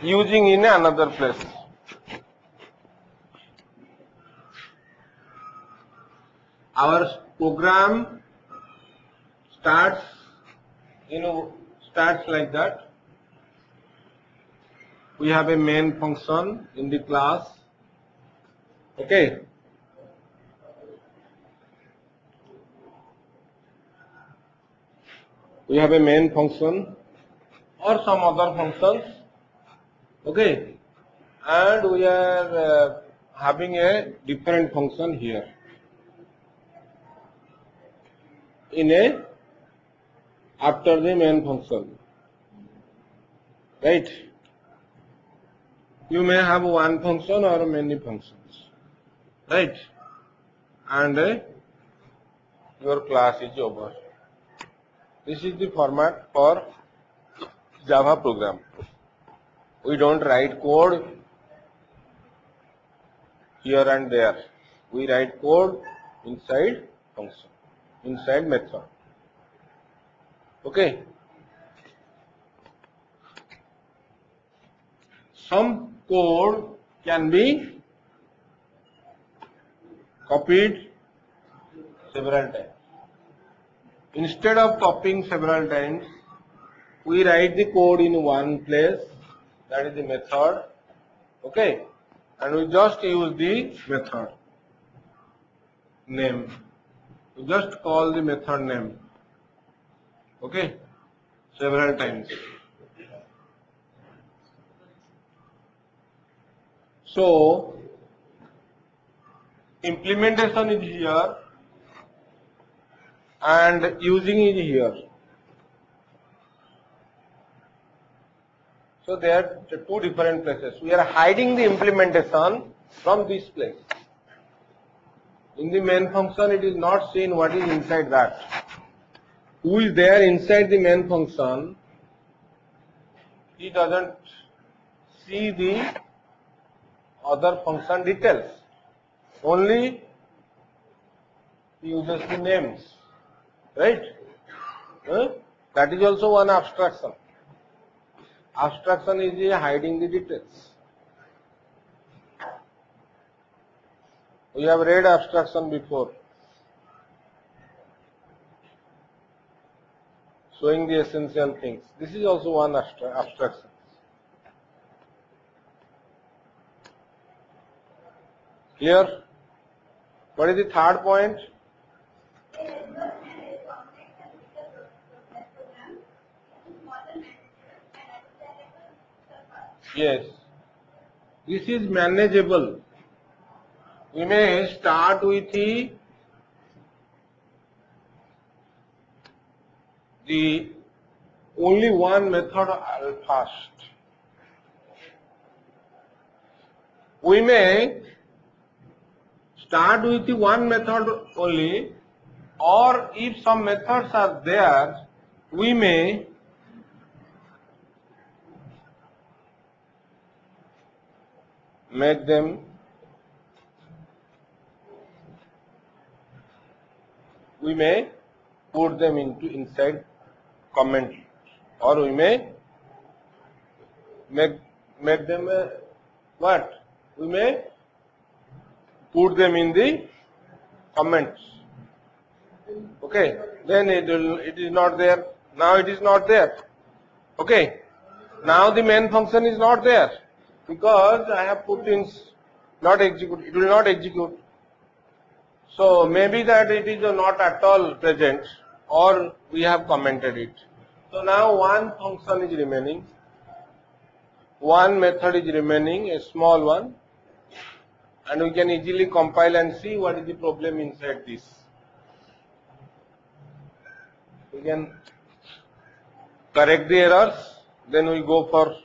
using in another place. Our program starts like that. We have a main function in the class. Okay. We have a main function or some other functions. Okay. And we are having a different function here after the main function, right? You may have one function or many functions, right? And your class is over. This is the format for Java program. We don't write code here and there. We write code inside function, inside method. Okay. Some code can be copied several times. Instead of copying several times, we write the code in one place, that is the method. Okay. And we just use the method name. We just call the method name. Okay. Several times. So, implementation is here and using is here. So, there are two different places. We are hiding the implementation from this place. In the main function, it is not seen what is inside that. Who is there inside the main function? He doesn't see the other function details. Only he uses the names, right? That is also one abstraction. Abstraction is hiding the details. We have read abstraction before, showing the essential things. This is also one abstraction. Here, what is the third point? Yes, this is manageable. We may start with the only one method first. We may start with the one method only, or if some methods are there, we may make them put them inside comment, or we may make them what? We may put them in the comments. Okay, then it is not there. Now it is not there. Okay, now the main function is not there because I have put in not execute. It will not execute. So maybe that it is not at all present, or we have commented it. So now one function is remaining, one method is remaining, a small one, and we can easily compile and see what is the problem inside this. We can correct the errors, then we go for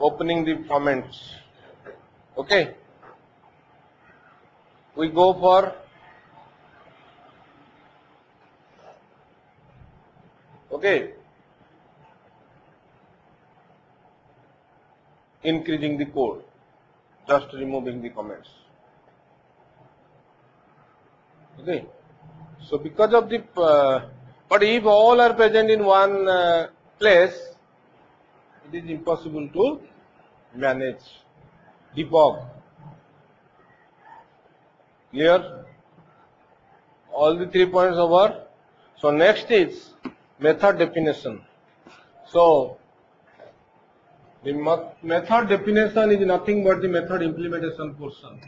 opening the comments. Okay. We go for increasing the code, just removing the comments. Okay. So because of the but if all are present in one place, it is impossible to manage, debug. Clear? All the 3 points over. So next is method definition. So the method definition is nothing but the method implementation portion.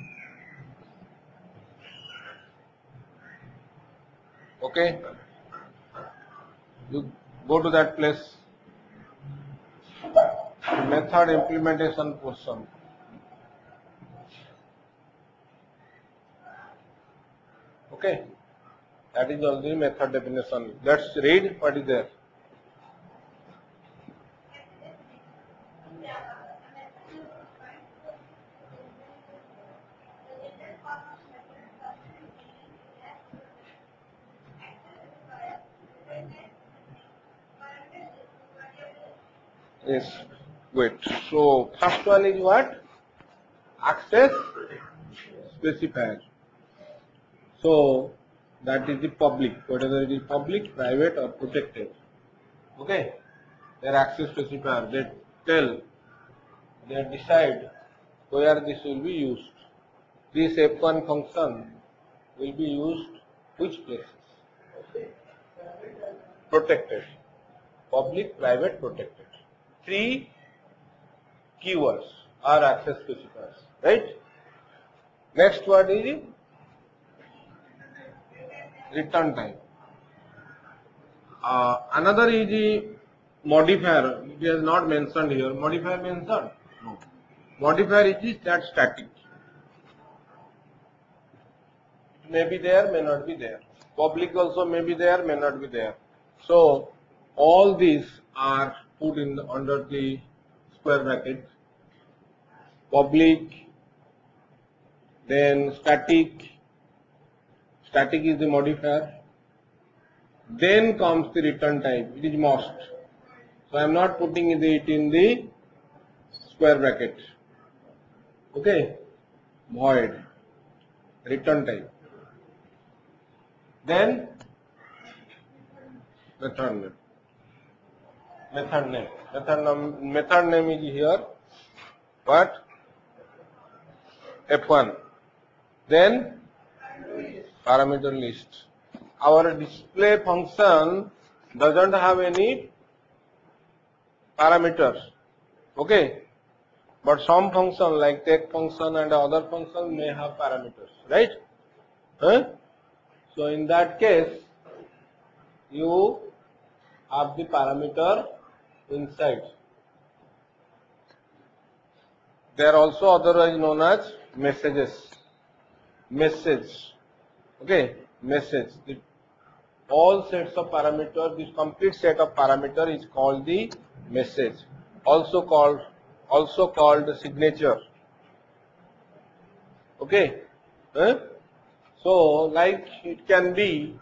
Okay, you go to that place. Method implementation portion. Okay, that is all the method definition. Let's read what is there. Yes, wait. So first one is what? Access specifier. So that is the public, whether it is public, private or protected. Okay, their access specifier, they tell, they decide where this will be used. This F1 function will be used which places? Protected, public, private, protected. 3 keywords are access specifiers, right? Next word is return time. Another is the modifier. It is not mentioned here. Modifier mentioned? No. Modifier is that static. It may be there, may not be there. Public also may be there, may not be there. So all these are put in under the square bracket. Public, then static. Static is the modifier. Then comes the return type. It is must. So I am not putting it in the square bracket. Okay. Void. Return type. Then method name. Method name. Method name is here. What? F1. Then parameter list. Our display function doesn't have any parameters. Okay. But some function like take function and other function may have parameters. Right? Huh? So in that case, you have the parameter inside. They are also otherwise known as messages. Message. Okay, message. All sets of parameters, this complete set of parameter is called the message. Also called signature. Okay. Huh? So like it can be,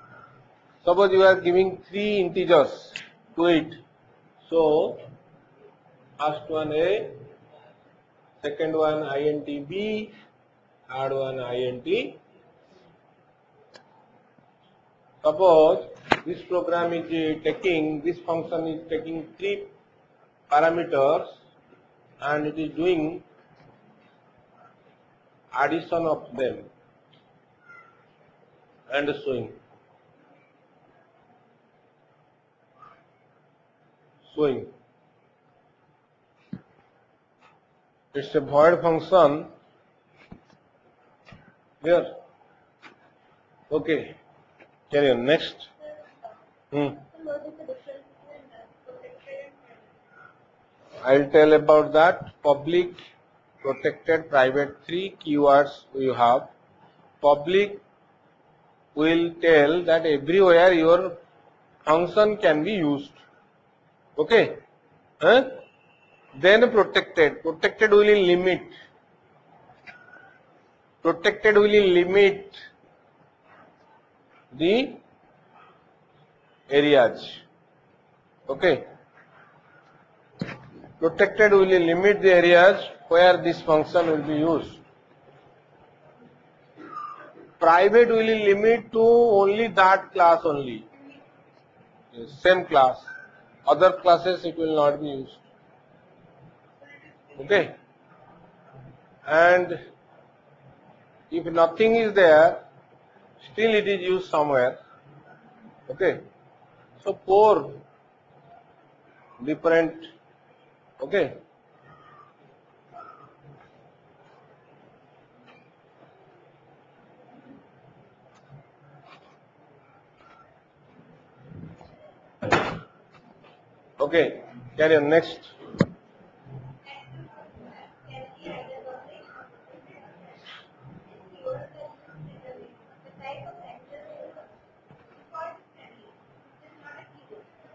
suppose you are giving 3 integers to it. So first one A, second one int B, third one int. Suppose this program is taking, this function is taking 3 parameters and it is doing addition of them and showing. It's a void function here. Okay, carry on. Next. I'll tell about that. Public, protected, private, 3 keywords we have. Public will tell that everywhere your function can be used. Okay. Then protected. Protected will limit. Protected will limit the areas. Okay. Protected will limit the areas where this function will be used. Private will limit to only that class only. Same class. Other classes it will not be used. Okay. and if nothing is there, still it is used somewhere. Okay, so 4 different. Okay, okay, carry on. Next.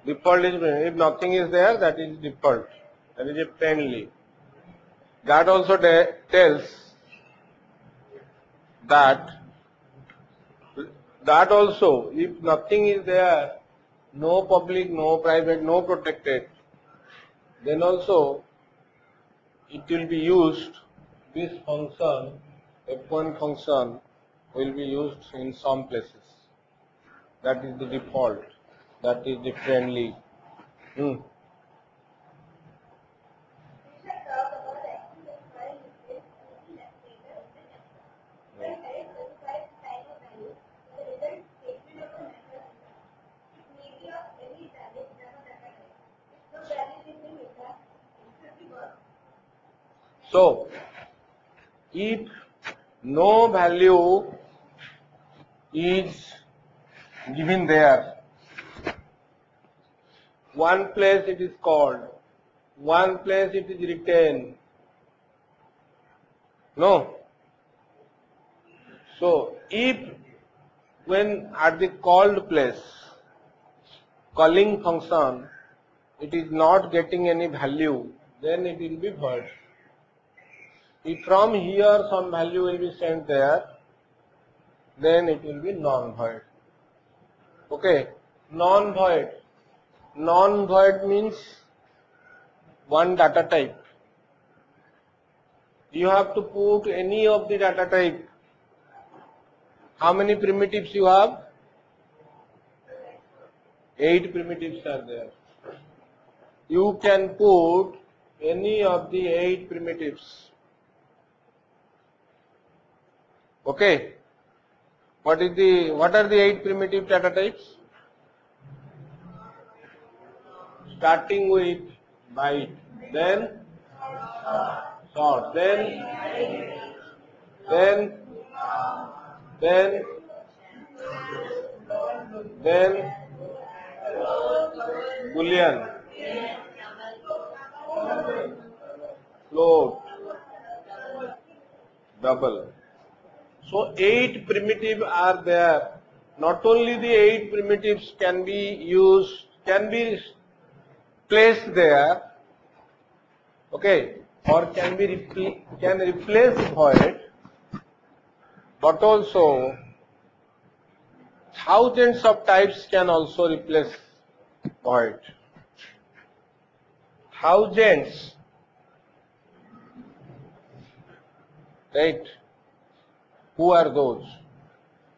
Default is, if nothing is there, that is default. That is a plainly. That also tells that also, if nothing is there, no public, no private, no protected, then also it will be used, this function, F1 function will be used in some places. That is the default. That is the friendly. So, if no value is given there, one place it is called, one place it is written. No. So, if when at the called place, calling function, it is not getting any value, then it will be void. If from here some value will be sent there, then it will be non-void. Okay, non-void. Non-void means one data type. You have to put any of the data type. How many primitives you have? 8 primitives are there. You can put any of the 8 primitives. Okay. What are the 8 primitive data types? Starting with byte, then short, then Boolean, float, double. So 8 primitives are there. Not only the 8 primitives can be placed there, okay, or can replace void, but also thousands of types can also replace void. Thousands, right? Who are those?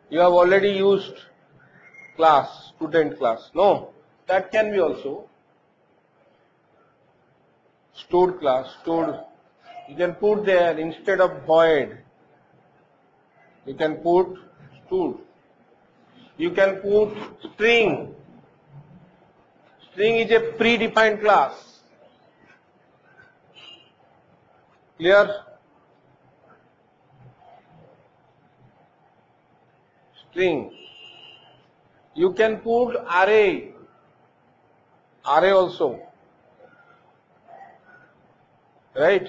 You have already used class, student class. No, that can be also stored class, stored. You can put there instead of void. You can put stored. You can put string. String is a predefined class. Clear? String. You can put array. Array also. Right?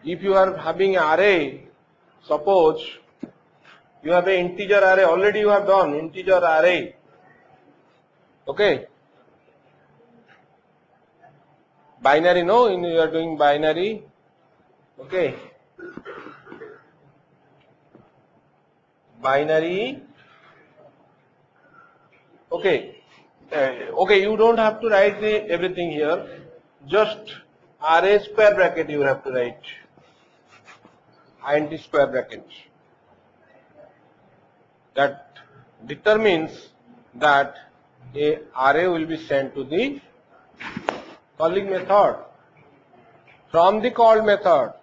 If you are having an array, suppose you have an integer array, already you have done integer array. Okay? Binary, no? You are doing binary. Okay? Binary. Okay. Okay, you don't have to write everything here. Just array square bracket you have to write. Int square bracket. That determines that a array will be sent to the calling method. from the called method.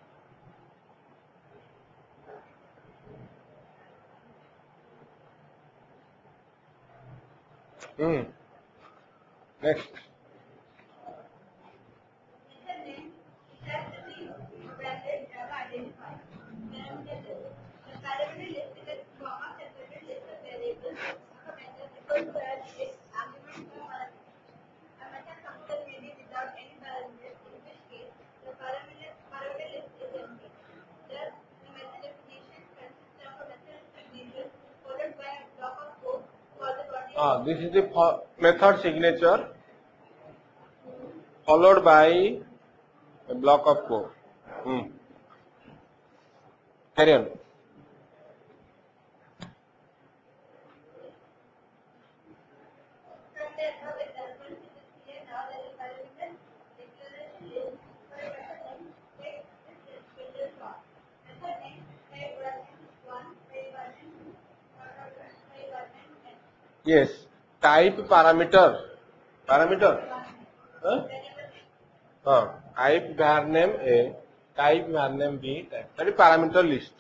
Next. This is the method signature followed by a block of code. Carry on. Yes, type parameter. Type var name A, type var name B, that is parameter list.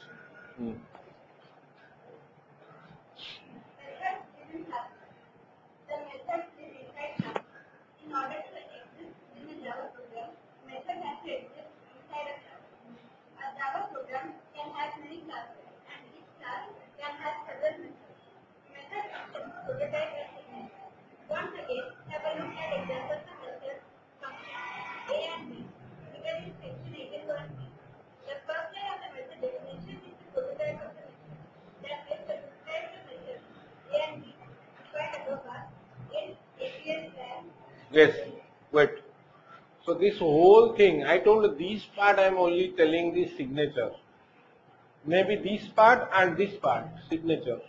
Yes, wait. So this whole thing, I told this part I am only telling the signature. Maybe this part and this part, signature.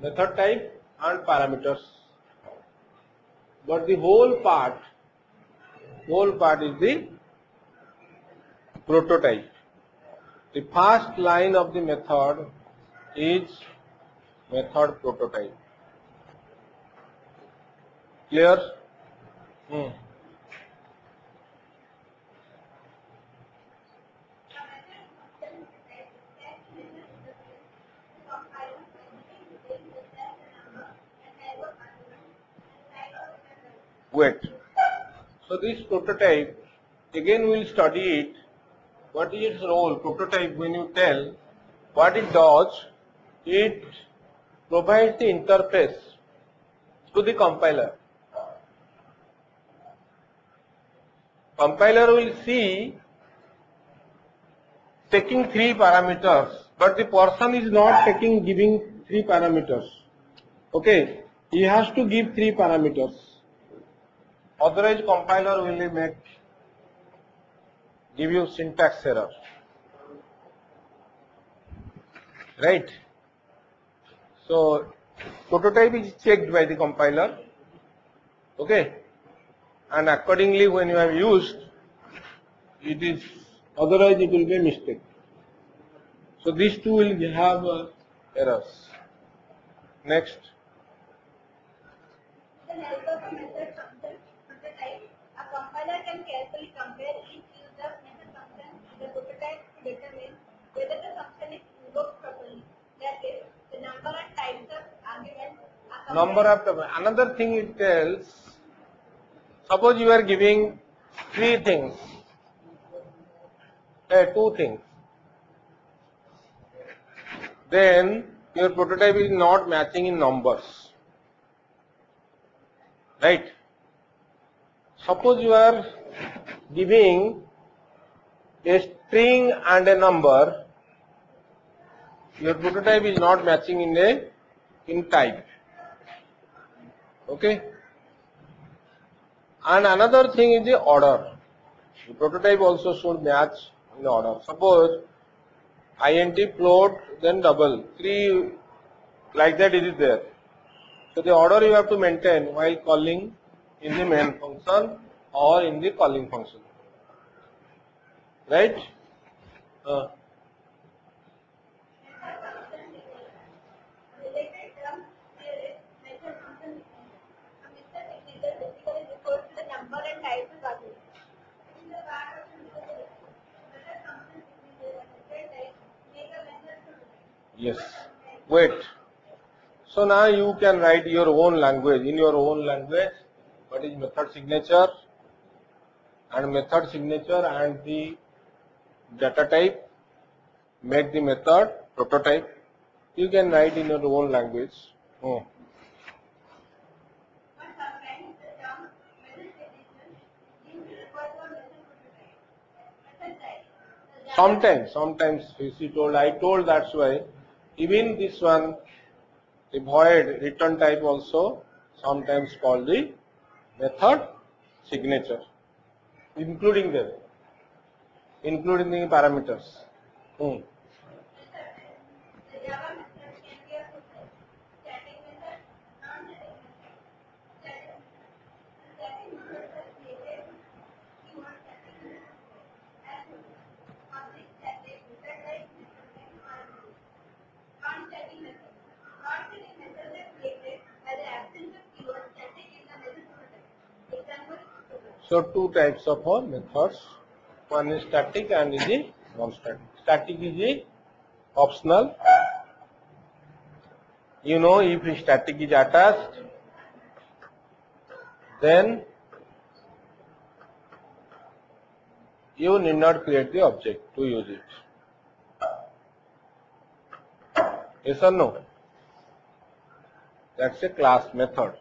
Method type and parameters. But the whole part is the prototype. The first line of the method is method prototype. Clear? Wait. So this prototype, again we will study it. What is its role? Prototype, when you tell what it does, it provides the interface to the compiler. Compiler will see taking 3 parameters, but the person is not giving 3 parameters. Okay, he has to give 3 parameters. Otherwise, compiler will give you syntax error. Right? So, prototype is checked by the compiler. Okay? And accordingly, when you have used, it is, otherwise it will be a mistake. So, these two will have errors. Next. With the help of a method function prototype, a compiler can carefully compare each use of method function in the prototype to determine whether the function is invoked properly. That is, the number and types of arguments are compared. Another thing it tells, suppose you are giving 3 things, 2 things, then your prototype is not matching in numbers. Right? Suppose you are giving a string and a number, your prototype is not matching in type. Okay? And another thing is the order. The prototype also should match in order. Suppose int float then double, 3 like that it is there. So the order you have to maintain while calling in the main function or in the calling function. Right? Related term here is method function signature. A method signature basically refers to the number and types of arguments. In the var Yes. Wait. So now you can write your own language. In your own language, what is method signature and the data type. Make the method prototype. You can write in your own language. Oh. But sometimes the term method signature is referred to a method prototype. Method type. The Java Sometimes she told, I told, that's why. Even this one, the void return type also sometimes called the method signature, including the parameters. method type. The Java method can be of two types: static method, non-static method. Static method. The static methods are created keyword static method as object static, method type, method type, or group. Non-static method. Non-static methods are created by the absence of keyword static in the method prototype. Example: program. So two types of methods. One is static and is the non-static. Static is the optional. You know, if static is attached, then you need not create the object to use it. Yes or no? That's a class method.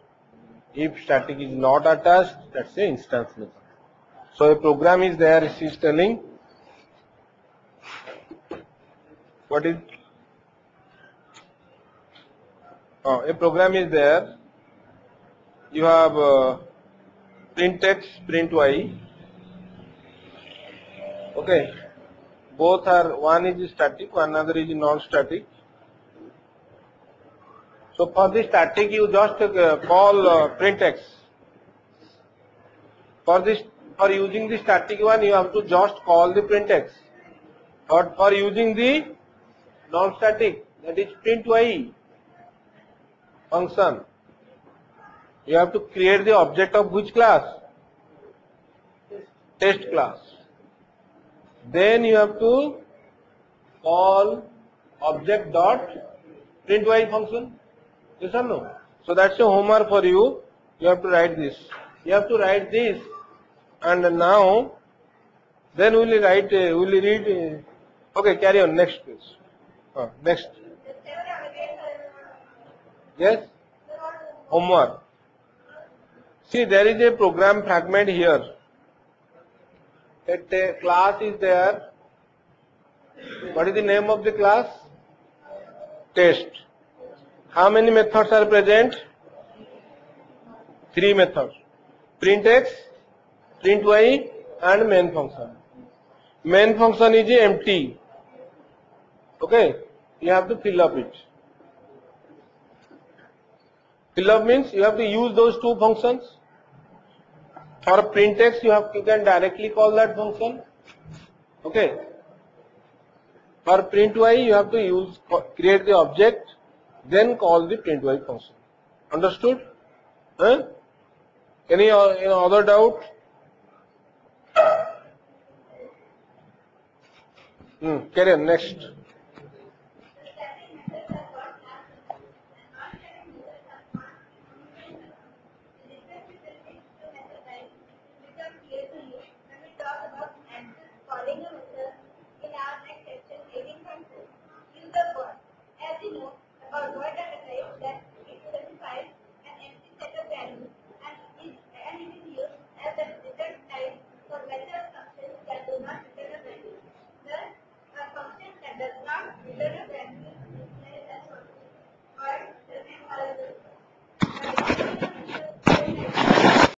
If static is not attached, that's a instance method. So a program is there, it is telling what is a program is there. You have print x, print y. Okay, both are, one is static, another is non-static. So for the static, you just call print x. For using the static one, you have to just call the print x. But for using the non-static, that is print y function, you have to create the object of which class? Test class. Then you have to call object dot print y function. Yes or no? So that's a homework for you. You have to write this. You have to write this, and now then we will write. We will read. Okay, carry on. Next, please. Next. The several again Yes. Homework. See, there is a program fragment here. A class is there. What is the name of the class? Test. How many methods are present? 3 methods. Print x, print y, and main function. Main function is empty. Okay, you have to fill up it. Fill up means you have to use those two functions. For print x, you can directly call that function. Okay. For print y, you have to create the object, then call the print y function. Understood? Huh? Any other doubt? Carry on. Next. The static methods are called class methods and non-static methods are called function methods. The difference between these two method types becomes clear to you when we talk about access calling a method in our next section 18.4. Use of void. As you know about void data type that it specifies an empty set of values and it is used as a return type for method functions that do not return a value. Thus, a function that does not return a